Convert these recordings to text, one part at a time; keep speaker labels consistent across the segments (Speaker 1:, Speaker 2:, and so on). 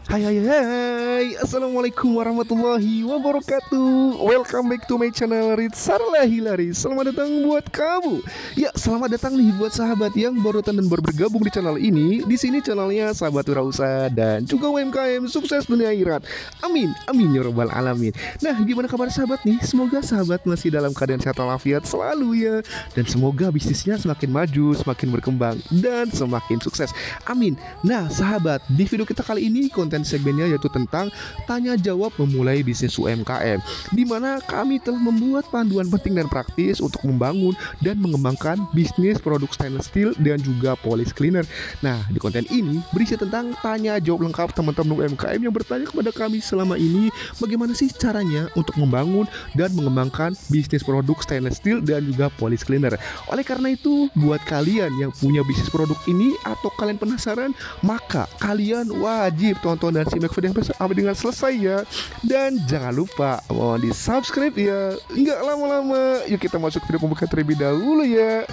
Speaker 1: Hai hai hai, assalamualaikum warahmatullahi wabarakatuh. Welcome back to my channel Ritsarla Hilari. Selamat datang buat kamu. Ya, selamat datang nih buat sahabat yang baru datang dan baru bergabung di channel ini. Di sini channelnya sahabat wirausaha dan juga UMKM sukses dunia akhirat. Amin, amin ya robbal alamin. Nah, gimana kabar sahabat nih? Semoga sahabat masih dalam keadaan sehat walafiat selalu ya. Dan semoga bisnisnya semakin maju, semakin berkembang dan semakin sukses. Amin. Nah, sahabat, di video kita kali ini konten segmennya yaitu tentang tanya jawab memulai bisnis UMKM, di mana kami telah membuat panduan penting dan praktis untuk membangun dan mengembangkan bisnis produk stainless steel dan juga polish cleaner. Nah, di konten ini berisi tentang tanya jawab lengkap teman-teman UMKM yang bertanya kepada kami selama ini bagaimana sih caranya untuk membangun dan mengembangkan bisnis produk stainless steel dan juga polish cleaner. Oleh karena itu, buat kalian yang punya bisnis produk ini atau kalian penasaran, maka kalian wajib tonton dan simak video sampai dengan selesai ya. Dan jangan lupa mohon di subscribe ya. Nggak lama-lama, yuk kita masuk video pembuka terlebih dahulu ya.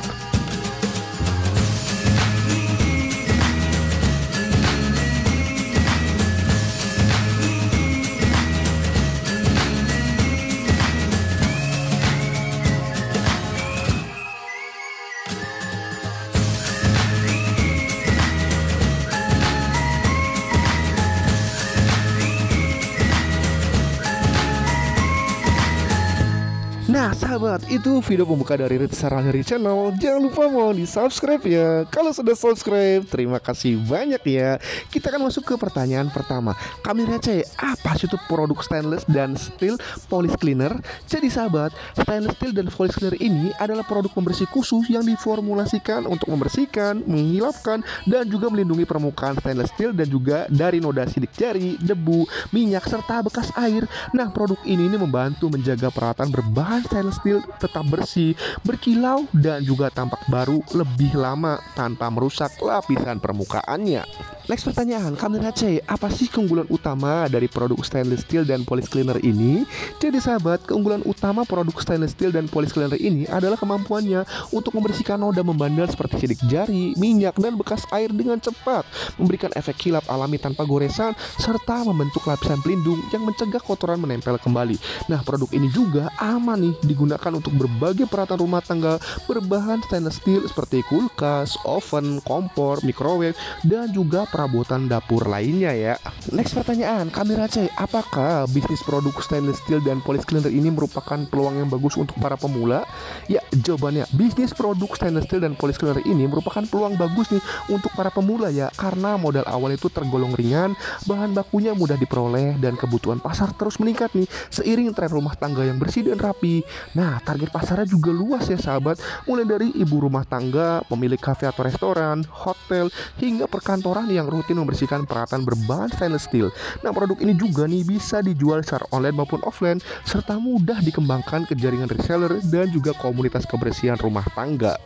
Speaker 1: Nah sahabat, itu video pembuka dari Ritsarla Hilari channel. Jangan lupa mau di subscribe ya. Kalau sudah subscribe, terima kasih banyak ya. Kita akan masuk ke pertanyaan pertama. Kami receh, apa sih itu produk stainless dan steel polish cleaner? Jadi sahabat, stainless steel dan polish cleaner ini adalah produk pembersih khusus yang diformulasikan untuk membersihkan, menghilangkan, dan juga melindungi permukaan stainless steel dan juga dari noda sidik jari, debu, minyak, serta bekas air. Nah, produk ini membantu menjaga peralatan berbahan stainless steel tetap bersih, berkilau, dan juga tampak baru lebih lama tanpa merusak lapisan permukaannya. Next pertanyaan, kami receh, apa sih keunggulan utama dari produk stainless steel dan polish cleaner ini? Jadi sahabat, keunggulan utama produk stainless steel dan polish cleaner ini adalah kemampuannya untuk membersihkan noda membandel seperti sidik jari, minyak, dan bekas air dengan cepat, memberikan efek kilap alami tanpa goresan, serta membentuk lapisan pelindung yang mencegah kotoran menempel kembali. Nah, produk ini juga aman nih digunakan untuk berbagai peralatan rumah tangga berbahan stainless steel seperti kulkas, oven, kompor, microwave, dan juga perabotan dapur lainnya ya. Next pertanyaan, kami receh, apakah bisnis produk stainless steel dan polish cleaner ini merupakan peluang yang bagus untuk para pemula? Ya, jawabannya, bisnis produk stainless steel dan polish cleaner ini merupakan peluang bagus nih untuk para pemula ya, karena modal awal itu tergolong ringan, bahan bakunya mudah diperoleh, dan kebutuhan pasar terus meningkat nih seiring tren rumah tangga yang bersih dan rapi. Nah, target pasarnya juga luas ya sahabat, mulai dari ibu rumah tangga, pemilik kafe atau restoran, hotel, hingga perkantoran yang rutin membersihkan peralatan berbahan stainless steel. Nah, produk ini juga nih bisa dijual secara online maupun offline, serta mudah dikembangkan ke jaringan reseller dan juga komunitas kebersihan rumah tangga.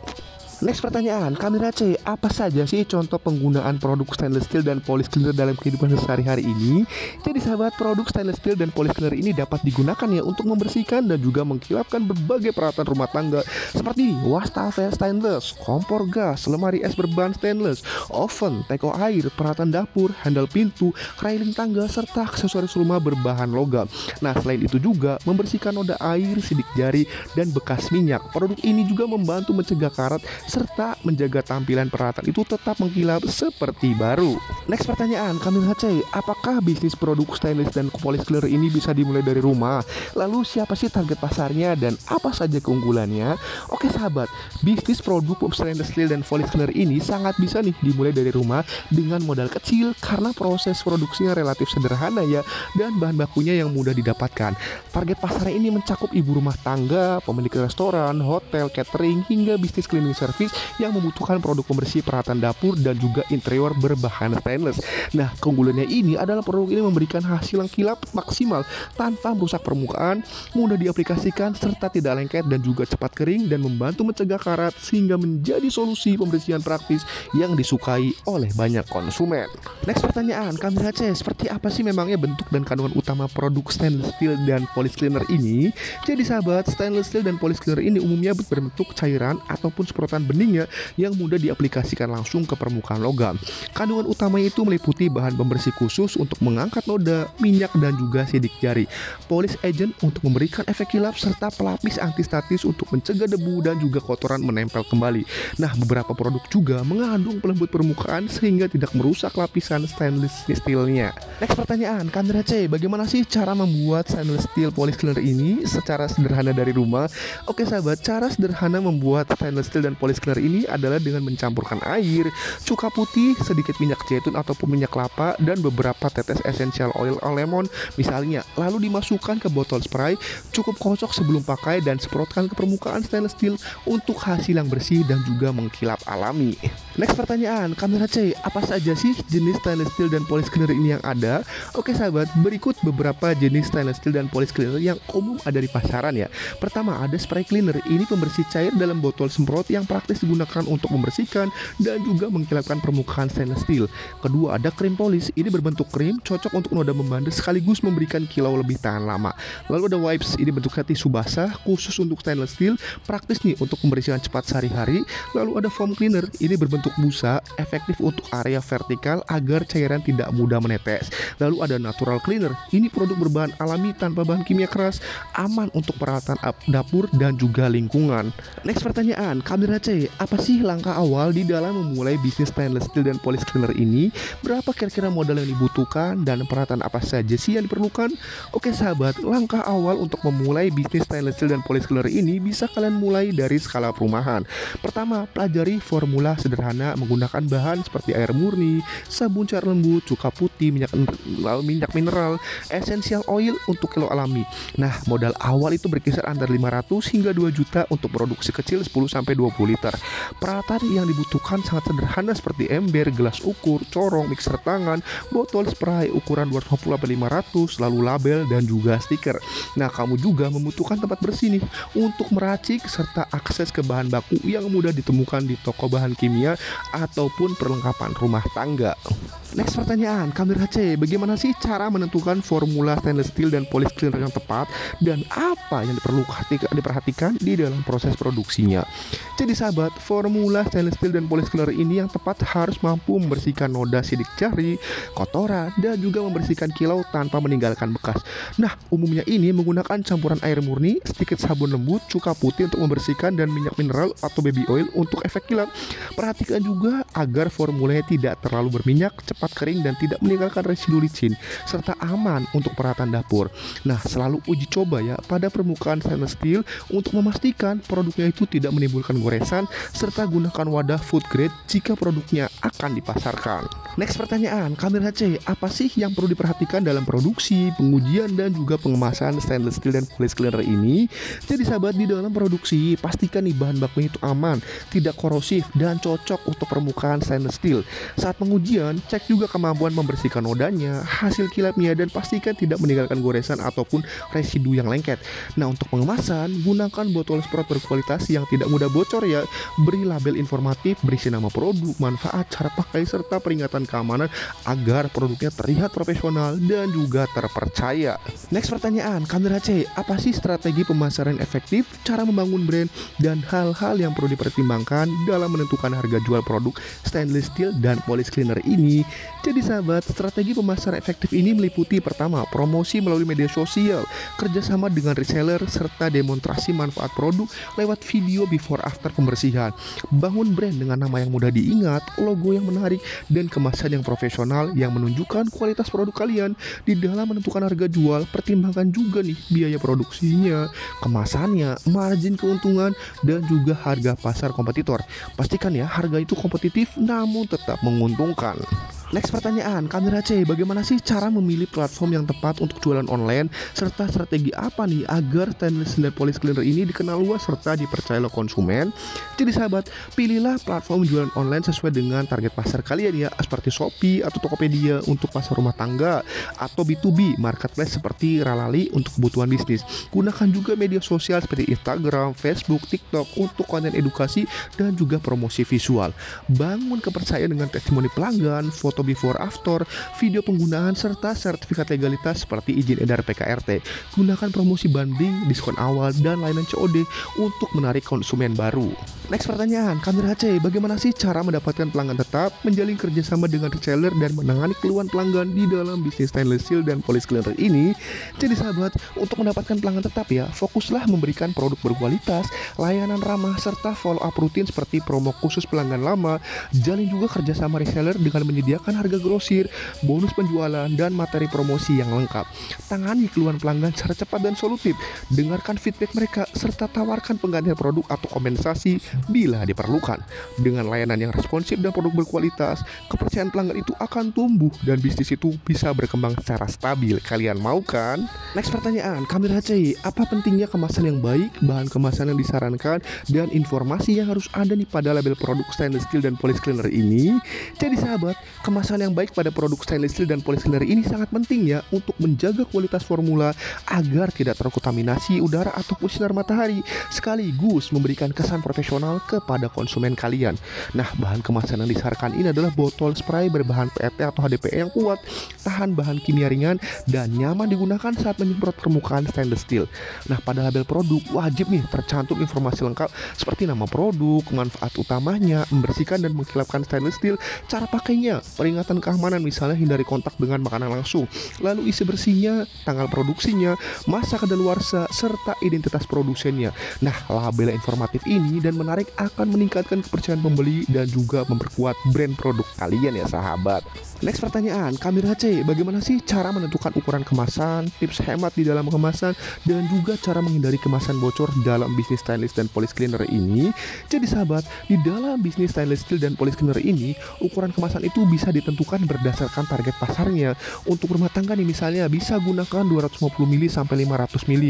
Speaker 1: Next pertanyaan, kami receh, apa saja sih contoh penggunaan produk stainless steel dan polish cleaner dalam kehidupan sehari-hari ini? Jadi sahabat, produk stainless steel dan polish cleaner ini dapat digunakan ya untuk membersihkan dan juga mengkilapkan berbagai peralatan rumah tangga seperti wastafel stainless, kompor gas, lemari es berbahan stainless, oven, teko air, peralatan dapur, handle pintu, railing tangga, serta aksesoris rumah berbahan logam. Nah, selain itu juga membersihkan noda air, sidik jari, dan bekas minyak. Produk ini juga membantu mencegah karat serta menjaga tampilan peralatan itu tetap mengkilap seperti baru. Next pertanyaan, kami receh, apakah bisnis produk stainless dan polish cleaner ini bisa dimulai dari rumah? Lalu siapa sih target pasarnya dan apa saja keunggulannya? Oke sahabat, bisnis produk stainless steel dan polish cleaner ini sangat bisa nih dimulai dari rumah dengan modal kecil karena proses produksinya relatif sederhana ya, dan bahan bakunya yang mudah didapatkan. Target pasarnya ini mencakup ibu rumah tangga, pemilik restoran, hotel, catering, hingga bisnis cleaning service yang membutuhkan produk pembersih peralatan dapur dan juga interior berbahan stainless. Nah, keunggulannya ini adalah produk ini memberikan hasil yang kilap maksimal tanpa merusak permukaan, mudah diaplikasikan, serta tidak lengket dan juga cepat kering, dan membantu mencegah karat sehingga menjadi solusi pembersihan praktis yang disukai oleh banyak konsumen. Next pertanyaan, kami receh, seperti apa sih memangnya bentuk dan kandungan utama produk stainless steel dan polish cleaner ini? Jadi sahabat, stainless steel dan polish cleaner ini umumnya berbentuk cairan ataupun semprotan beningnya yang mudah diaplikasikan langsung ke permukaan logam. Kandungan utamanya itu meliputi bahan pembersih khusus untuk mengangkat noda, minyak dan juga sidik jari, polish agent untuk memberikan efek kilap, serta pelapis antistatis untuk mencegah debu dan juga kotoran menempel kembali. Nah, beberapa produk juga mengandung pelembut permukaan sehingga tidak merusak lapisan stainless steelnya. Next pertanyaan, Kamera C, bagaimana sih cara membuat stainless steel polish cleaner ini secara sederhana dari rumah? Oke sahabat, cara sederhana membuat stainless steel dan polish cleaner ini adalah dengan mencampurkan air, cuka putih, sedikit minyak zaitun ataupun minyak kelapa, dan beberapa tetes essential oil lemon misalnya, lalu dimasukkan ke botol spray. Cukup kocok sebelum pakai dan semprotkan ke permukaan stainless steel untuk hasil yang bersih dan juga mengkilap alami. Next pertanyaan, Kamera C, apa saja sih jenis stainless steel dan polish cleaner ini yang ada? Oke sahabat, berikut beberapa jenis stainless steel dan polish cleaner yang umum ada di pasaran ya. Pertama, ada spray cleaner. Ini pembersih cair dalam botol semprot yang praktis digunakan untuk membersihkan dan juga mengkilapkan permukaan stainless steel. Kedua, ada cream polish. Ini berbentuk krim, cocok untuk noda membandel sekaligus memberikan kilau lebih tahan lama. Lalu ada wipes. Ini bentuknya tisu basah khusus untuk stainless steel, praktis nih untuk pembersihan cepat sehari-hari. Lalu ada foam cleaner. Ini berbentuk busa, efektif untuk area vertikal agar cairan tidak mudah menetes. Lalu ada natural cleaner. Ini produk berbahan alami tanpa bahan kimia keras, aman untuk peralatan dapur dan juga lingkungan. Next pertanyaan, Kamera C, apa sih langkah awal di dalam memulai bisnis stainless steel dan polish cleaner ini? Berapa kira-kira modal yang dibutuhkan dan peralatan apa saja sih yang diperlukan? Oke sahabat, langkah awal untuk memulai bisnis stainless steel dan polish cleaner ini bisa kalian mulai dari skala perumahan. Pertama, pelajari formula sederhana menggunakan bahan seperti air murni, sabun cair lembut, cuka putih, minyak mineral, essential oil untuk kilo alami. Nah, modal awal itu berkisar antara 500 hingga 2 juta untuk produksi kecil 10-20 liter. Peralatan yang dibutuhkan sangat sederhana seperti ember, gelas ukur, corong, mixer tangan, botol spray ukuran 250-500, lalu label dan juga stiker. Nah, kamu juga membutuhkan tempat bersih nih untuk meracik serta akses ke bahan baku yang mudah ditemukan di toko bahan kimia ataupun perlengkapan rumah tangga. Next pertanyaan, Kamera C, bagaimana sih cara menentukan formula stainless steel dan polish cleaner yang tepat dan apa yang diperhatikan di dalam proses produksinya? Jadi sahabat, formula stainless steel dan polish cleaner ini yang tepat harus mampu membersihkan noda sidik jari, kotoran, dan juga membersihkan kilau tanpa meninggalkan bekas. Nah, umumnya ini menggunakan campuran air murni, sedikit sabun lembut, cuka putih untuk membersihkan, dan minyak mineral atau baby oil untuk efek kilap. Perhatikan juga agar formulanya tidak terlalu berminyak, cepat kering dan tidak meninggalkan residu licin, serta aman untuk peralatan dapur. Nah, selalu uji coba ya pada permukaan stainless steel untuk memastikan produknya itu tidak menimbulkan goresan, serta gunakan wadah food grade jika produknya akan dipasarkan. Next pertanyaan, Kamera C, apa sih yang perlu diperhatikan dalam produksi, pengujian, dan juga pengemasan stainless steel dan polish cleaner ini? Jadi sahabat, di dalam produksi pastikan nih bahan bakunya itu aman, tidak korosif, dan cocok untuk permukaan stainless steel. Saat pengujian, cek juga kemampuan membersihkan nodanya, hasil kilapnya, dan pastikan tidak meninggalkan goresan ataupun residu yang lengket. Nah, untuk pengemasan, gunakan botol semprot berkualitas yang tidak mudah bocor ya. Beri label informatif berisi nama produk, manfaat, cara pakai, serta peringatan keamanan agar produknya terlihat profesional dan juga terpercaya. Next pertanyaan, Kamera C, apa sih strategi pemasaran efektif, cara membangun brand, dan hal-hal yang perlu dipertimbangkan dalam menentukan harga jual produk stainless steel dan polish cleaner ini? Jadi sahabat, strategi pemasaran efektif ini meliputi pertama, promosi melalui media sosial, kerjasama dengan reseller, serta demonstrasi manfaat produk lewat video before after pembersihan. Bangun brand dengan nama yang mudah diingat, logo yang menarik, dan kemasan yang profesional yang menunjukkan kualitas produk kalian. Di dalam menentukan harga jual, pertimbangkan juga nih biaya produksinya, kemasannya, margin keuntungan, dan juga harga pasar kompetitor. Pastikan ya harga itu kompetitif namun tetap menguntungkan. Next pertanyaan, Kamera C, bagaimana sih cara memilih platform yang tepat untuk jualan online, serta strategi apa nih agar stainless steel polish cleaner ini dikenal luas serta dipercaya oleh konsumen? Jadi sahabat, pilihlah platform jualan online sesuai dengan target pasar kalian ya, seperti Shopee atau Tokopedia untuk pasar rumah tangga, atau B2B marketplace seperti Ralali untuk kebutuhan bisnis. Gunakan juga media sosial seperti Instagram, Facebook, TikTok untuk konten edukasi dan juga promosi visual. Bangun kepercayaan dengan testimoni pelanggan, foto atau before after, video penggunaan serta sertifikat legalitas seperti izin edar PKRT. Gunakan promosi bundling, diskon awal, dan layanan COD untuk menarik konsumen baru. Next pertanyaan, Kamir HC, bagaimana sih cara mendapatkan pelanggan tetap, menjalin kerjasama dengan reseller, dan menangani keluhan pelanggan di dalam bisnis stainless steel dan polish cleaner ini? Jadi sahabat, untuk mendapatkan pelanggan tetap ya, fokuslah memberikan produk berkualitas, layanan ramah, serta follow up rutin seperti promo khusus pelanggan lama. Jalin juga kerjasama reseller dengan menyediakan harga grosir, bonus penjualan, dan materi promosi yang lengkap. Tangani keluhan pelanggan secara cepat dan solutif, dengarkan feedback mereka, serta tawarkan penggantian produk atau kompensasi bila diperlukan. Dengan layanan yang responsif dan produk berkualitas, kepercayaan pelanggan itu akan tumbuh dan bisnis itu bisa berkembang secara stabil. Kalian mau kan? Next pertanyaan, Kamir HC, apa pentingnya kemasan yang baik, bahan kemasan yang disarankan, dan informasi yang harus ada nih pada label produk stainless steel dan polish cleaner ini? Jadi sahabat, kemasan yang baik pada produk stainless steel dan polish cleaner ini sangat penting ya untuk menjaga kualitas formula agar tidak terkontaminasi udara ataupun sinar matahari, sekaligus memberikan kesan profesional kepada konsumen kalian. Nah, bahan kemasan yang disarankan ini adalah botol spray berbahan PET atau HDPE yang kuat, tahan bahan kimia ringan, dan nyaman digunakan saat menyemprot permukaan stainless steel. Nah, pada label produk wajib nih tercantum informasi lengkap seperti nama produk, manfaat utamanya, membersihkan dan mengkilapkan stainless steel, cara pakainya, peringatan keamanan misalnya hindari kontak dengan makanan langsung, lalu isi bersihnya, tanggal produksinya, masa kadaluarsa, serta identitas produsennya. Nah, label informatif ini dan menarik akan meningkatkan kepercayaan pembeli dan juga memperkuat brand produk kalian ya sahabat. Next pertanyaan, Kamir HC, bagaimana sih cara menentukan ukuran kemasan, tips hemat di dalam kemasan, dan juga cara menghindari kemasan bocor dalam bisnis stainless dan polish cleaner ini? Jadi sahabat, di dalam bisnis stainless steel dan polish cleaner ini, ukuran kemasan itu bisa ditentukan berdasarkan target pasarnya. Untuk rumah tangga nih misalnya bisa gunakan 250 ml sampai 500 ml.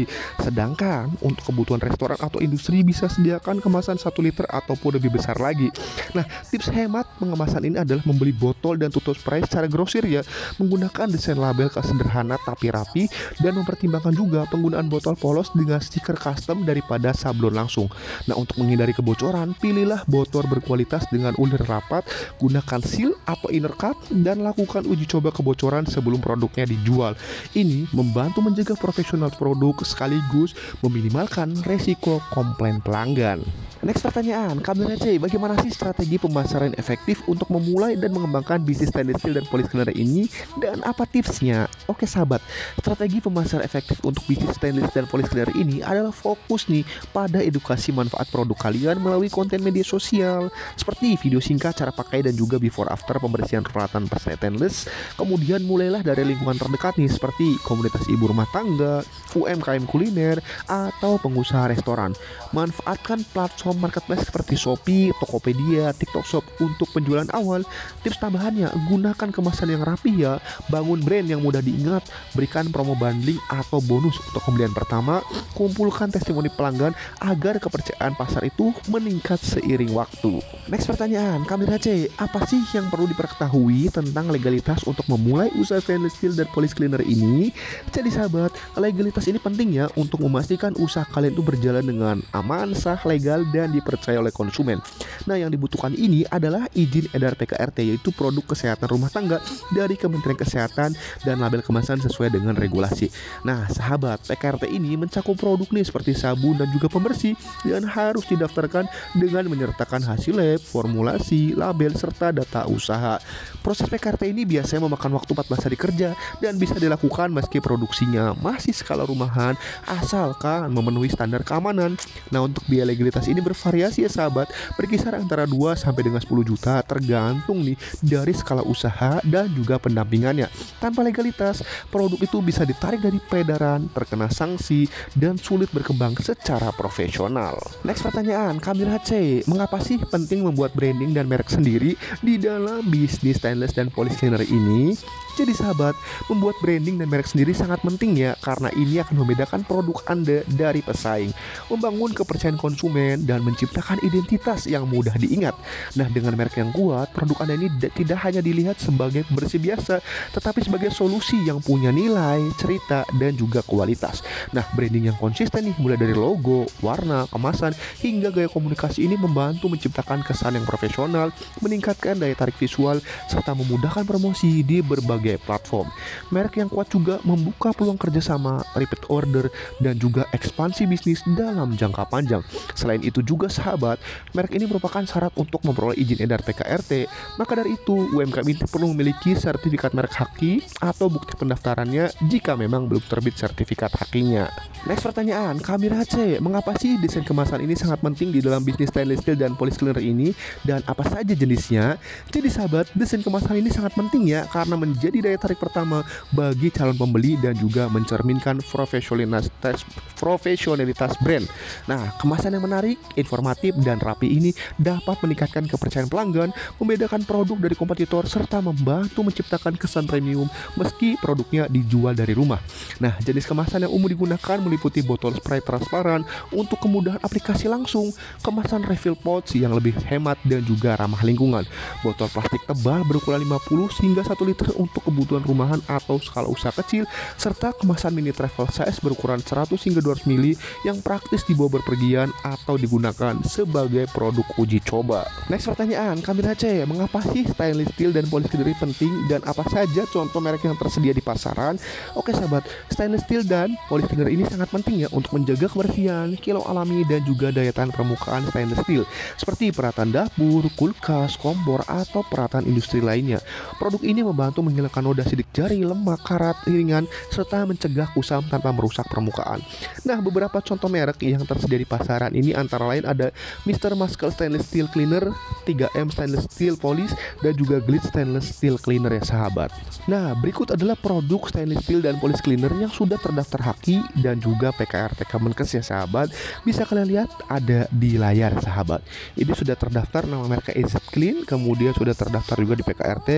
Speaker 1: Sedangkan untuk kebutuhan restoran atau industri bisa sediakan kemasan 1 liter ataupun lebih besar lagi. Nah, tips hemat pengemasan ini adalah membeli botol dan tutup spray secara grosir ya, menggunakan desain label sederhana tapi rapi, dan mempertimbangkan juga penggunaan botol polos dengan stiker custom daripada sablon langsung. Nah, untuk menghindari kebocoran, pilihlah botol berkualitas dengan ulir rapat, gunakan seal atau inner cup, dan lakukan uji coba kebocoran sebelum produknya dijual. Ini membantu menjaga profesional produk sekaligus meminimalkan resiko komplain pelanggan. Next pertanyaan, Kamir HC, bagaimana sih strategi pemasaran efektif untuk memulai dan mengembangkan bisnis stainless steel dan polish cleaner ini, dan apa tipsnya? Oke sahabat, strategi pemasaran efektif untuk bisnis stainless dan polish cleaner ini adalah fokus nih pada edukasi manfaat produk kalian melalui konten media sosial seperti video singkat cara pakai dan juga before after pembersihan peralatan stainless. Kemudian mulailah dari lingkungan terdekat nih seperti komunitas ibu rumah tangga, UMKM kuliner, atau pengusaha restoran. Manfaatkan platform marketplace seperti Shopee, Tokopedia, TikTok Shop untuk penjualan awal. Tips tambahannya, gunakan kemasan yang rapi ya, bangun brand yang mudah diingat, berikan promo bundling atau bonus untuk pembelian pertama, kumpulkan testimoni pelanggan agar kepercayaan pasar itu meningkat seiring waktu. Next pertanyaan, Kamir HC, apa sih yang perlu diperketahui tentang legalitas untuk memulai usaha stainless steel dan polish cleaner ini? Jadi sahabat, legalitas ini penting ya untuk memastikan usaha kalian itu berjalan dengan aman, sah, legal, dan dipercaya oleh konsumen. Nah, yang dibutuhkan ini adalah izin edar PKRT, yaitu produk kesehatan rumah tangga dari Kementerian Kesehatan, dan label kemasan sesuai dengan regulasi. Nah, sahabat, PKRT ini mencakup produk nih seperti sabun dan juga pembersih, dan harus didaftarkan dengan menyertakan hasil lab, formulasi, label, serta data usaha. Proses PKRT ini biasanya memakan waktu 14 hari kerja dan bisa dilakukan meski produksinya masih skala rumahan, asalkan memenuhi standar keamanan. Nah, untuk biaya legalitas ini bervariasi ya sahabat, berkisar antara 2 sampai dengan 10 juta tergantung nih dari skala usaha dan juga pendampingannya. Tanpa legalitas, produk itu bisa ditarik dari peredaran, terkena sanksi, dan sulit berkembang secara profesional. Next pertanyaan, Kamir HC, mengapa sih penting membuat branding dan merek sendiri di dalam bisnis stainless dan polish cleaner ini? Jadi sahabat, membuat branding dan merek sendiri sangat penting ya, karena ini akan membedakan produk Anda dari pesaing, membangun kepercayaan konsumen, dan menciptakan identitas yang mudah diingat. Nah, dengan merek yang kuat, produk Anda ini tidak hanya dilihat sebagai bersih biasa, tetapi sebagai solusi yang punya nilai, cerita, dan juga kualitas. Nah, branding yang konsisten nih, mulai dari logo, warna, kemasan, hingga gaya komunikasi ini membantu menciptakan kesan yang profesional, meningkatkan daya tarik visual, serta memudahkan promosi di berbagai platform. Merek yang kuat juga membuka peluang kerjasama, repeat order, dan juga ekspansi bisnis dalam jangka panjang. Selain itu juga sahabat, merek ini merupakan syarat untuk memperoleh izin edar PKRT. Maka dari itu, UMKM ini perlu memiliki sertifikat merek haki atau bukti pendaftarannya jika memang belum terbit sertifikat hakinya. Next pertanyaan, Kamira C. Mengapa sih desain kemasan ini sangat penting di dalam bisnis stainless steel dan polis cleaner ini, dan apa saja jenisnya? Jadi sahabat, desain kemasan ini sangat penting ya, karena menjadi daya tarik pertama bagi calon pembeli dan juga mencerminkan profesionalitas brand. Nah, kemasan yang menarik, informatif, dan rapi ini dapat meningkatkan kepercayaan pelanggan, membedakan produk dari kompetitor, serta membantu menciptakan kesan premium meski produknya dijual dari rumah. Nah, jenis kemasan yang umum digunakan meliputi botol spray transparan untuk kemudahan aplikasi langsung, kemasan refill pouch yang lebih hemat dan juga ramah lingkungan, botol plastik tebal berukuran 50 hingga 1 liter untuk kebutuhan rumahan atau skala usaha kecil, serta kemasan mini travel size berukuran 100 hingga 200 ml yang praktis dibawa berpergian atau digunakan sebagai produk uji coba. Next pertanyaan, Kamira C. Mengapa sih stainless steel dan polis cleaner penting, dan apa saja contoh merek yang tersedia di pasaran? Oke sahabat, stainless steel dan polis cleaner ini sangat penting ya untuk menjaga kebersihan, kilau alami, dan juga daya tahan permukaan stainless steel seperti perataan dapur, kulkas, kompor, atau perataan industri lainnya. Produk ini membantu menghilangkan noda sidik jari, lemak, karat, ringan, serta mencegah kusam tanpa merusak permukaan. Nah, beberapa contoh merek yang tersedia di pasaran ini antara lain ada Mr. Muscle Stainless Steel Cleaner, 3M Stainless Steel Polish, dan juga Glitz Stainless Steel Cleaner ya sahabat. Nah, berikut adalah produk stainless steel dan polish cleaner yang sudah terdaftar haki dan juga PKRT Kemenkes ya sahabat. Bisa kalian lihat ada di layar sahabat. Ini sudah terdaftar, nama mereknya EZ Clean, kemudian sudah terdaftar juga di PKRT.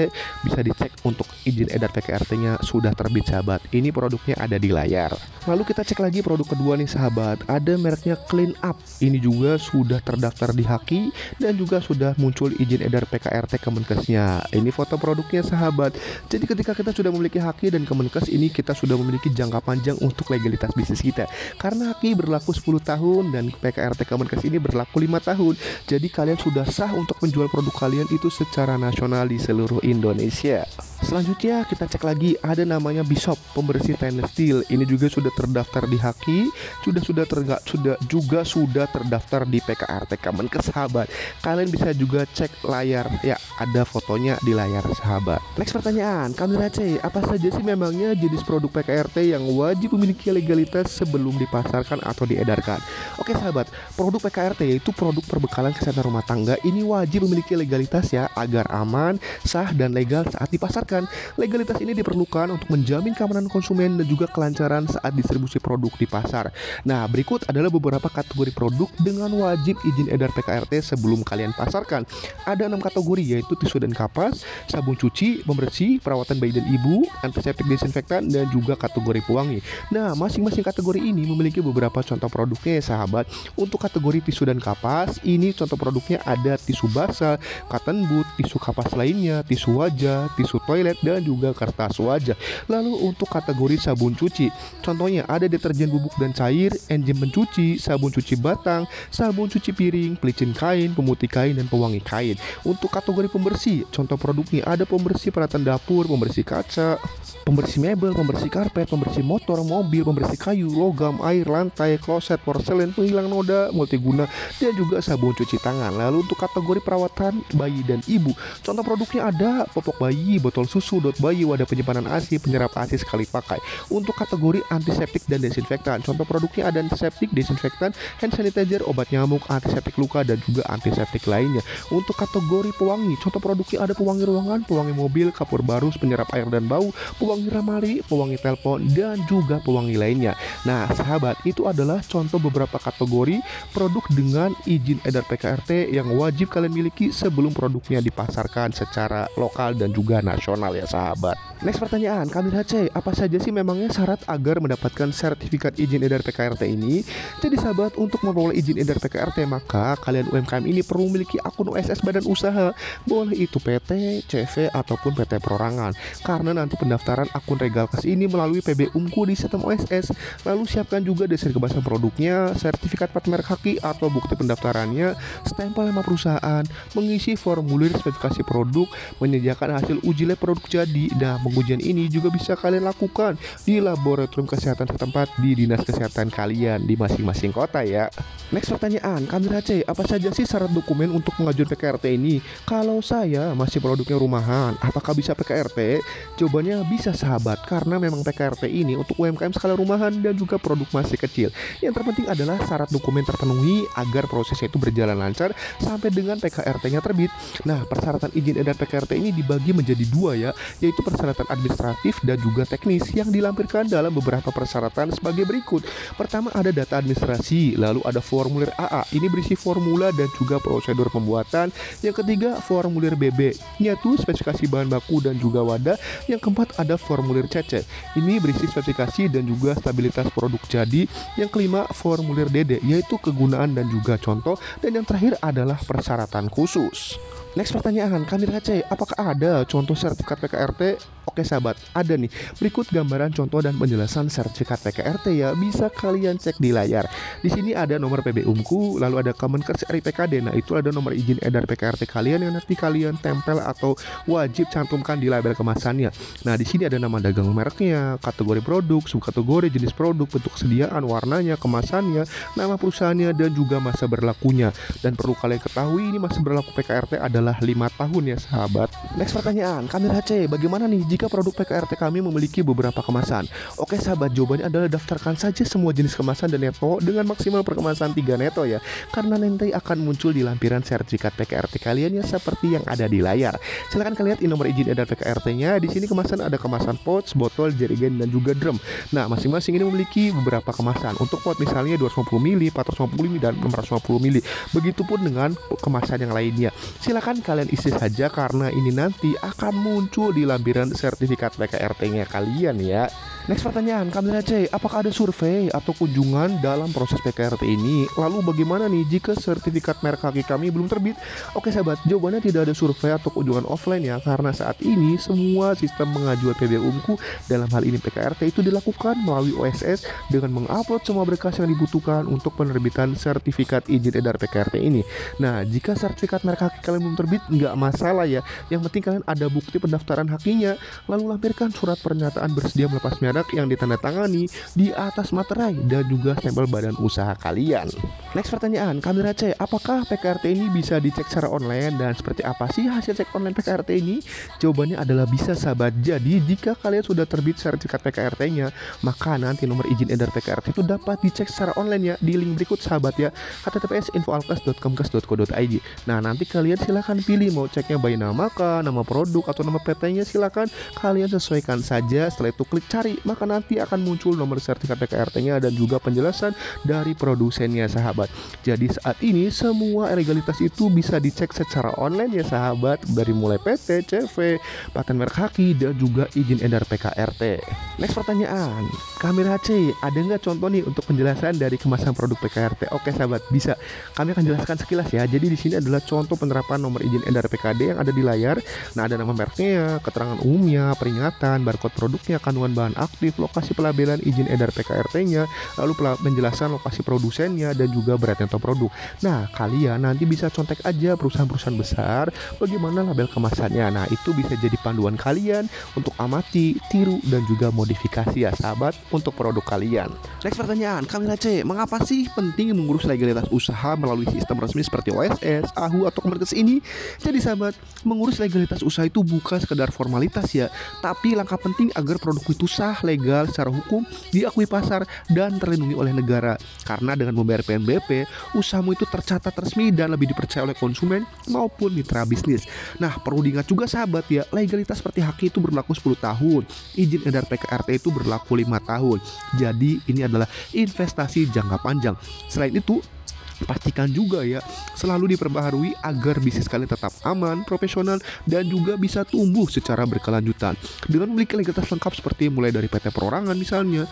Speaker 1: Bisa dicek untuk izin edar PKRT-nya sudah terbit sahabat. Ini produknya ada di layar. Lalu kita cek lagi produk kedua nih sahabat. Ada mereknya Clean Up. Ini juga sudah terdaftar di haki dan juga sudah muncul izin edar PKRT Kemenkesnya. Ini foto produknya sahabat. Jadi ketika kita sudah memiliki haki dan Kemenkes ini, kita sudah memiliki jangka panjang untuk legalitas bisnis kita. Karena haki berlaku 10 tahun dan PKRT Kemenkes ini berlaku 5 tahun. Jadi kalian sudah sah untuk menjual produk kalian itu secara nasional di seluruh Indonesia. Selanjutnya kita cek lagi, ada namanya Bishop pembersih stainless steel. Ini juga sudah terdaftar di haki, juga sudah terdaftar di PKRT Kemenkes sahabat. Kalian bisa juga cek layar ya, ada fotonya di layar sahabat. Next pertanyaan, Kamira C. Apa saja sih memangnya jenis produk PKRT yang wajib memiliki legalitas sebelum dipasarkan atau diedarkan? Oke sahabat, produk PKRT yaitu produk perbekalan kesehatan rumah tangga. Ini wajib memiliki legalitas ya, agar aman, sah, dan legal saat dipasarkan. Legalitas ini diperlukan untuk menjamin keamanan konsumen dan juga kelancaran saat distribusi produk di pasar. Nah, berikut adalah beberapa kategori produk dengan wajib izin edar PKRT sebelum kalian pasarkan. Ada 6 kategori, yaitu tisu dan kapas, sabun cuci, pembersih, perawatan bayi dan ibu, antiseptik, desinfektan, dan juga kategori pewangi. Nah, masing-masing kategori ini memiliki beberapa contoh produknya ya sahabat. Untuk kategori tisu dan kapas, ini contoh produknya ada tisu basah, cotton bud, tisu kapas lainnya, tisu wajah, tisu toilet, dan juga kertas wajah. Lalu untuk kategori sabun cuci, contohnya ada deterjen bubuk dan cair, enzim pencuci, sabun cuci batang, sabun cuci piring, pelicin kain, pemutih kain, dan pewangi kain. Untuk kategori pembersih, contoh produknya ada pembersih peralatan dapur, pembersih kaca, pembersih mebel, pembersih karpet, pembersih motor, mobil, pembersih kayu, logam, air, lantai, kloset, porselen, penghilang noda, multiguna, dan juga sabun cuci tangan. Lalu untuk kategori perawatan bayi dan ibu, contoh produknya ada popok bayi, botol susu, dot bayi, wadah penyimpanan ASI, penyerap ASI sekali pakai. Untuk kategori antiseptik dan desinfektan, contoh produknya ada antiseptik, desinfektan, hand sanitizer, obat nyamuk, antiseptik luka, dan juga antiseptik lainnya. Untuk kategori pewangi, contoh produknya ada pewangi ruangan, pewangi mobil, kapur barus, penyerap air dan bau, pewangi ramali, pewangi telepon, dan juga pewangi lainnya. Nah sahabat, itu adalah contoh beberapa kategori produk dengan izin edar PKRT yang wajib kalian miliki sebelum produknya dipasarkan secara lokal dan juga nasional. internasional ya sahabat. Next pertanyaan, Kamil HC, apa saja sih memangnya syarat agar mendapatkan sertifikat izin edar PKRT ini? Jadi sahabat, untuk memperoleh izin edar PKRT maka kalian UMKM ini perlu memiliki akun OSS badan usaha. Boleh itu PT, CV ataupun PT perorangan. Karena nanti pendaftaran akun Regalkas ini melalui PB Umku di sistem OSS. Lalu siapkan juga deskripsi kemasan produknya, sertifikat plat merek haki atau bukti pendaftarannya, stempel nama perusahaan, mengisi formulir spesifikasi produk, menyediakan hasil uji lab produk jadi. Nah, pengujian ini juga bisa kalian lakukan di laboratorium kesehatan setempat di dinas kesehatan kalian di masing-masing kota ya. Next pertanyaan, Kamil HC, apa saja sih syarat dokumen untuk pengajuan PKRT ini? Kalau saya masih produknya rumahan, apakah bisa PKRT? Jawabannya bisa sahabat, karena memang PKRT ini untuk UMKM skala rumahan dan juga produk masih kecil. Yang terpenting adalah syarat dokumen terpenuhi agar prosesnya itu berjalan lancar sampai dengan PKRT-nya terbit. Nah, persyaratan izin edar PKRT ini dibagi menjadi dua ya, yaitu persyaratan administratif dan juga teknis yang dilampirkan dalam beberapa persyaratan sebagai berikut. Pertama ada data administrasi, lalu ada formulir AA, ini berisi formula dan juga prosedur pembuatan. Yang ketiga formulir BB, yaitu spesifikasi bahan baku dan juga wadah. Yang keempat ada formulir CC, ini berisi spesifikasi dan juga stabilitas produk jadi. Yang kelima formulir DD, yaitu kegunaan dan juga contoh. Dan yang terakhir adalah persyaratan khusus. Next pertanyaan, Kamil HC, apakah ada contoh sertifikat PKRT? Oke sahabat, ada nih. Berikut gambaran contoh dan penjelasan sertifikat PKRT ya, bisa kalian cek di layar. Di sini ada nomor PB Umku, lalu ada Kemenkes RI PKD. Nah, itu ada nomor izin edar PKRT kalian yang nanti kalian tempel atau wajib cantumkan di label kemasannya. Nah, di sini ada nama dagang mereknya, kategori produk, subkategori, jenis produk, bentuk kesediaan, warnanya, kemasannya, nama perusahaannya dan juga masa berlakunya. Dan perlu kalian ketahui ini masa berlaku PKRT adalah 5 tahun ya sahabat. Next pertanyaan, Kamil HC, bagaimana nih jika produk PKRT kami memiliki beberapa kemasan? Oke sahabat, jawabannya adalah daftarkan saja semua jenis kemasan dan neto dengan maksimal perkemasan 3 neto ya. Karena nanti akan muncul di lampiran sertifikat PKRT kalian ya seperti yang ada di layar. Silahkan kalian lihat nomor izin edar PKRT-nya. Di sini kemasan ada kemasan pouch, botol, jerigen dan juga drum. Nah, masing-masing ini memiliki beberapa kemasan. Untuk pot misalnya 250 ml, 450 ml dan 650 ml. Begitupun dengan kemasan yang lainnya. Silahkan kalian isi saja karena ini nanti akan muncul di lampiran sertifikat PKRT-nya kalian ya. Next pertanyaan, Kamil HC, apakah ada survei atau kunjungan dalam proses PKRT ini? Lalu bagaimana nih jika sertifikat merek haki kami belum terbit? Oke sahabat, jawabannya tidak ada survei atau kunjungan offline ya, karena saat ini semua sistem pengajuan PB Umku dalam hal ini PKRT itu dilakukan melalui OSS dengan mengupload semua berkas yang dibutuhkan untuk penerbitan sertifikat izin edar PKRT ini. Nah, jika sertifikat merek haki kalian belum terbit, nggak masalah ya. Yang penting kalian ada bukti pendaftaran hakinya, lalu lampirkan surat pernyataan bersedia melepas merek yang ditandatangani di atas materai dan juga stempel badan usaha kalian. Next pertanyaan, Kamil HC, apakah PKRT ini bisa dicek secara online dan seperti apa sih hasil cek online PKRT ini? Jawabannya adalah bisa sahabat. Jadi jika kalian sudah terbit sertifikat PKRT-nya, maka nanti nomor izin edar PKRT itu dapat dicek secara online ya di link berikut sahabat ya, https://infoalkes.kemkes.co.id. Nah, nanti kalian silahkan pilih mau ceknya by nama kah, nama produk atau nama PT-nya, silahkan kalian sesuaikan saja. Setelah itu klik cari, maka nanti akan muncul nomor sertifikat PKRT-nya dan juga penjelasan dari produsennya sahabat. Jadi saat ini semua legalitas itu bisa dicek secara online ya sahabat, dari mulai PT, CV, paten merek haki dan juga izin edar PKRT. Next pertanyaan, Kamil HC, ada nggak contoh nih untuk penjelasan dari kemasan produk PKRT? Oke sahabat, bisa. Kami akan jelaskan sekilas ya. Jadi di sini adalah contoh penerapan nomor izin edar PKD yang ada di layar. Nah, ada nama mereknya, keterangan umumnya, peringatan, barcode produknya, kandungan bahan aktif, lokasi pelabelan izin edar PKRT-nya, lalu penjelasan lokasi produsennya dan juga berat neto produk. Nah, kalian nanti bisa contek aja perusahaan-perusahaan besar bagaimana label kemasannya. Nah, itu bisa jadi panduan kalian untuk amati, tiru dan juga modifikasi ya sahabat untuk produk kalian. Next pertanyaan, Kamil HC, mengapa sih penting mengurus legalitas usaha melalui sistem resmi seperti OSS, AHU atau Kemenkes ini? Jadi sahabat, mengurus legalitas usaha itu bukan sekedar formalitas ya, tapi langkah penting agar produk itu sah, legal secara hukum, diakui pasar dan terlindungi oleh negara. Karena dengan membayar PNBP, usahamu itu tercatat resmi dan lebih dipercaya oleh konsumen maupun mitra bisnis. Nah, perlu diingat juga sahabat ya, legalitas seperti haki itu berlaku 10 tahun, izin edar PKRT itu berlaku 5 tahun. Jadi ini adalah investasi jangka panjang. Selain itu, Pastikan juga ya selalu diperbaharui agar bisnis kalian tetap aman, profesional, dan juga bisa tumbuh secara berkelanjutan. Dengan memiliki legalitas lengkap seperti mulai dari PT Perorangan misalnya,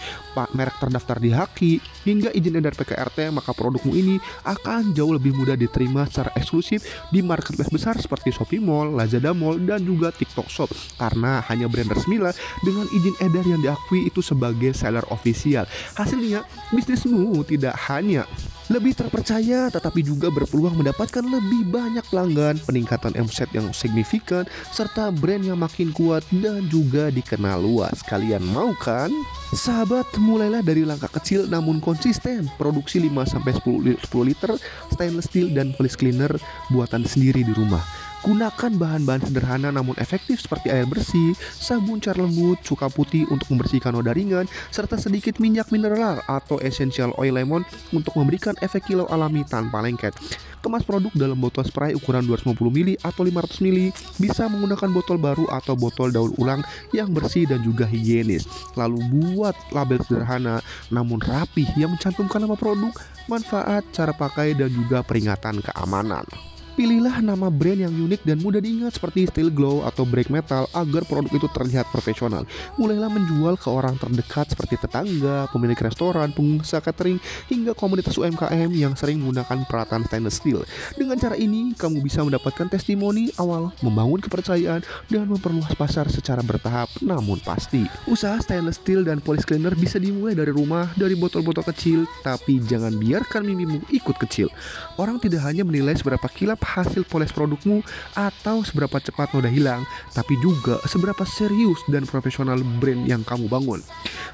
Speaker 1: merek terdaftar di Haki, hingga izin edar PKRT, maka produkmu ini akan jauh lebih mudah diterima secara eksklusif di marketplace besar seperti Shopee Mall, Lazada Mall, dan juga TikTok Shop. Karena hanya brand resmi lah dengan izin edar yang diakui itu sebagai seller official. Hasilnya, bisnismu tidak hanya lebih terpercaya, tetapi juga berpeluang mendapatkan lebih banyak pelanggan, peningkatan omset yang signifikan, serta brand yang makin kuat dan juga dikenal luas. Kalian mau kan? Sahabat, mulailah dari langkah kecil namun konsisten. Produksi 5-10 liter stainless steel dan polish cleaner buatan sendiri di rumah. Gunakan bahan-bahan sederhana namun efektif seperti air bersih, sabun car lembut, cuka putih untuk membersihkan noda ringan, serta sedikit minyak mineral atau essential oil lemon untuk memberikan efek kilau alami tanpa lengket. Kemas produk dalam botol spray ukuran 250 ml atau 500 ml. Bisa menggunakan botol baru atau botol daur ulang yang bersih dan juga higienis. Lalu buat label sederhana namun rapih yang mencantumkan nama produk, manfaat, cara pakai, dan juga peringatan keamanan. Pilihlah nama brand yang unik dan mudah diingat seperti Steel Glow atau Break Metal agar produk itu terlihat profesional. Mulailah menjual ke orang terdekat seperti tetangga, pemilik restoran, pengusaha catering, hingga komunitas UMKM yang sering menggunakan peralatan stainless steel. Dengan cara ini, kamu bisa mendapatkan testimoni awal, membangun kepercayaan, dan memperluas pasar secara bertahap namun pasti. Usaha stainless steel dan polish cleaner bisa dimulai dari rumah, dari botol-botol kecil, tapi jangan biarkan mimpimu ikut kecil. Orang tidak hanya menilai seberapa kilap hasil poles produkmu atau seberapa cepat noda hilang, tapi juga seberapa serius dan profesional brand yang kamu bangun.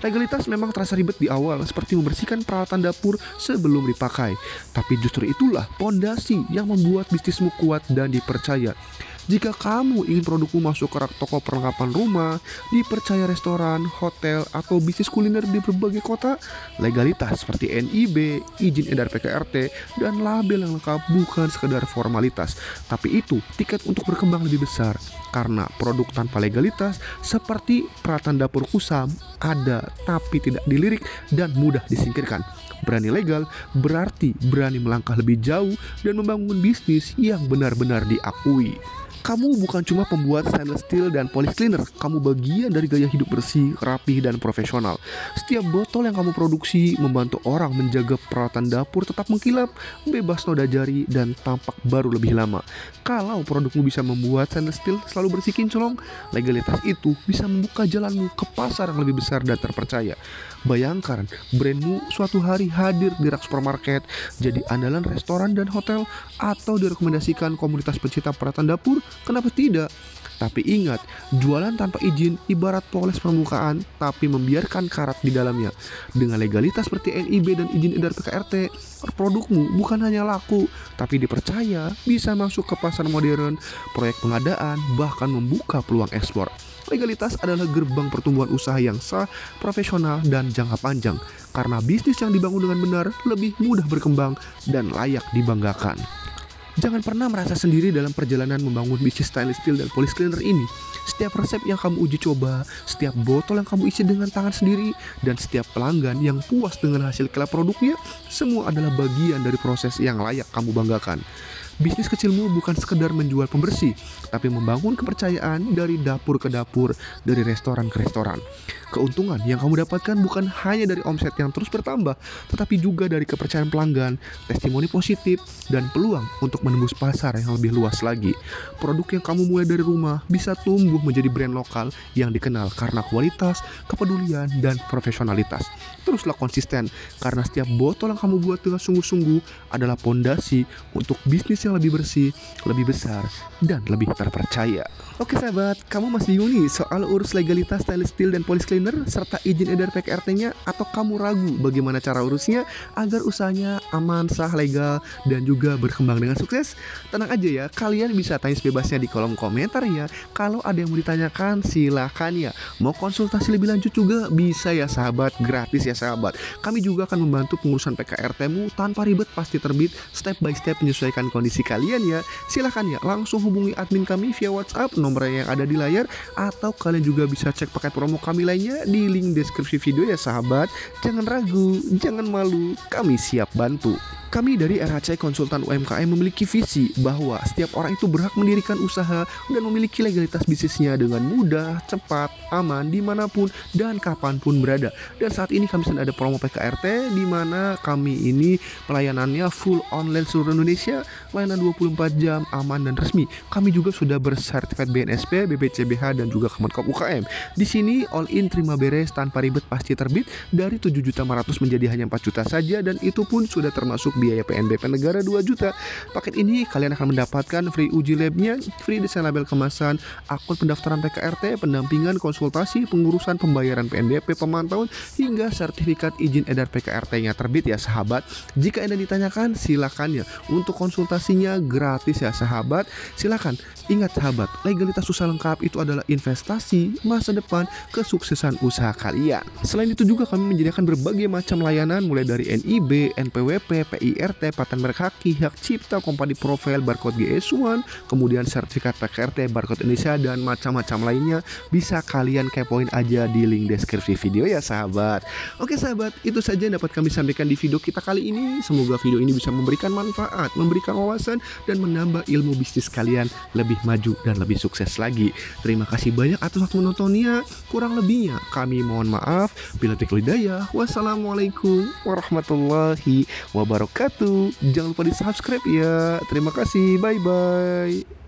Speaker 1: Legalitas memang terasa ribet di awal, seperti membersihkan peralatan dapur sebelum dipakai, tapi justru itulah pondasi yang membuat bisnismu kuat dan dipercaya. Jika kamu ingin produkmu masuk ke rak toko perlengkapan rumah, dipercaya restoran, hotel, atau bisnis kuliner di berbagai kota, legalitas seperti NIB, izin edar PKRT, dan label yang lengkap bukan sekedar formalitas, tapi itu tiket untuk berkembang lebih besar. Karena produk tanpa legalitas seperti peralatan dapur kusam ada tapi tidak dilirik dan mudah disingkirkan. Berani legal berarti berani melangkah lebih jauh dan membangun bisnis yang benar-benar diakui. Kamu bukan cuma pembuat stainless steel dan polish cleaner, kamu bagian dari gaya hidup bersih, rapih, dan profesional. Setiap botol yang kamu produksi membantu orang menjaga peralatan dapur tetap mengkilap, bebas noda jari, dan tampak baru lebih lama. Kalau produkmu bisa membuat stainless steel selalu bersih kinclong, legalitas itu bisa membuka jalanmu ke pasar yang lebih besar dan terpercaya. Bayangkan brandmu suatu hari hadir di rak supermarket, jadi andalan restoran dan hotel, atau direkomendasikan komunitas pencinta peralatan dapur. Kenapa tidak? Tapi ingat, jualan tanpa izin ibarat poles permukaan tapi membiarkan karat di dalamnya. Dengan legalitas seperti NIB dan izin edar PKRT, produkmu bukan hanya laku, tapi dipercaya bisa masuk ke pasar modern, proyek pengadaan, bahkan membuka peluang ekspor. Legalitas adalah gerbang pertumbuhan usaha yang sah, profesional, dan jangka panjang. Karena bisnis yang dibangun dengan benar lebih mudah berkembang dan layak dibanggakan. Jangan pernah merasa sendiri dalam perjalanan membangun bisnis stainless steel dan polish cleaner ini. Setiap resep yang kamu uji coba, setiap botol yang kamu isi dengan tangan sendiri, dan setiap pelanggan yang puas dengan hasil kelap produknya, semua adalah bagian dari proses yang layak kamu banggakan. Bisnis kecilmu bukan sekedar menjual pembersih, tapi membangun kepercayaan dari dapur ke dapur, dari restoran ke restoran. Keuntungan yang kamu dapatkan bukan hanya dari omset yang terus bertambah, tetapi juga dari kepercayaan pelanggan, testimoni positif, dan peluang untuk menembus pasar yang lebih luas lagi. Produk yang kamu mulai dari rumah bisa tumbuh menjadi brand lokal yang dikenal karena kualitas, kepedulian, dan profesionalitas. Teruslah konsisten, karena setiap botol yang kamu buat dengan sungguh-sungguh adalah pondasi untuk bisnis yang lebih bersih, lebih besar, dan lebih terpercaya. Oke sahabat, kamu masih bingung nih soal urus legalitas stainless steel dan polish cleaner serta izin edar PKRT-nya, atau kamu ragu bagaimana cara urusnya agar usahanya aman, sah, legal, dan juga berkembang dengan sukses? Tenang aja ya, kalian bisa tanya sebebasnya di kolom komentar ya. Kalau ada yang mau ditanyakan silahkan ya. Mau konsultasi lebih lanjut juga bisa ya sahabat, gratis ya sahabat. Kami juga akan membantu pengurusan PKRT-mu tanpa ribet, pasti terbit step by step menyesuaikan kondisi kalian ya. Silahkan ya, langsung hubungi admin kami via WhatsApp, nomornya yang ada di layar, atau kalian juga bisa cek paket promo kami lainnya di link deskripsi video ya sahabat. Jangan ragu, jangan malu, kami siap bantu. Kami dari RHC Konsultan UMKM memiliki visi bahwa setiap orang itu berhak mendirikan usaha dan memiliki legalitas bisnisnya dengan mudah, cepat, aman, dimanapun dan kapanpun berada. Dan saat ini kami sedang ada promo PKRT di mana kami ini pelayanannya full online seluruh Indonesia, layanan 24 jam, aman dan resmi. Kami juga sudah bersertifikat BNSP, BPCBH dan juga Kemenkop UKM. Di sini all in terima beres tanpa ribet pasti terbit dari 7.500.000 menjadi hanya 4 juta saja, dan itu pun sudah termasuk biaya PNBP negara 2 juta. Paket ini kalian akan mendapatkan free uji labnya, free desain label kemasan, akun pendaftaran PKRT, pendampingan, konsultasi, pengurusan pembayaran PNBP, pemantauan, hingga sertifikat izin edar PKRT-nya terbit ya sahabat. Jika Anda ditanyakan silakan ya, untuk konsultasinya gratis ya sahabat. Silakan. Ingat sahabat, legalitas usaha lengkap itu adalah investasi masa depan kesuksesan usaha kalian. Selain itu juga kami menyediakan berbagai macam layanan mulai dari NIB, NPWP, PIRT, paten merek haki, hak cipta, company profile, barcode GS1, kemudian sertifikat PKRT, barcode Indonesia, dan macam-macam lainnya. Bisa kalian kepoin aja di link deskripsi video ya sahabat. Oke sahabat, itu saja yang dapat kami sampaikan di video kita kali ini. Semoga video ini bisa memberikan manfaat, memberikan wawasan, dan menambah ilmu bisnis kalian lebih maju dan lebih sukses lagi. Terima kasih banyak atas waktu menontonnya. Kurang lebihnya kami mohon maaf. Bila taufiq hidayah. Wassalamualaikum warahmatullahi wabarakatuh. Jangan lupa di subscribe ya. Terima kasih. Bye bye.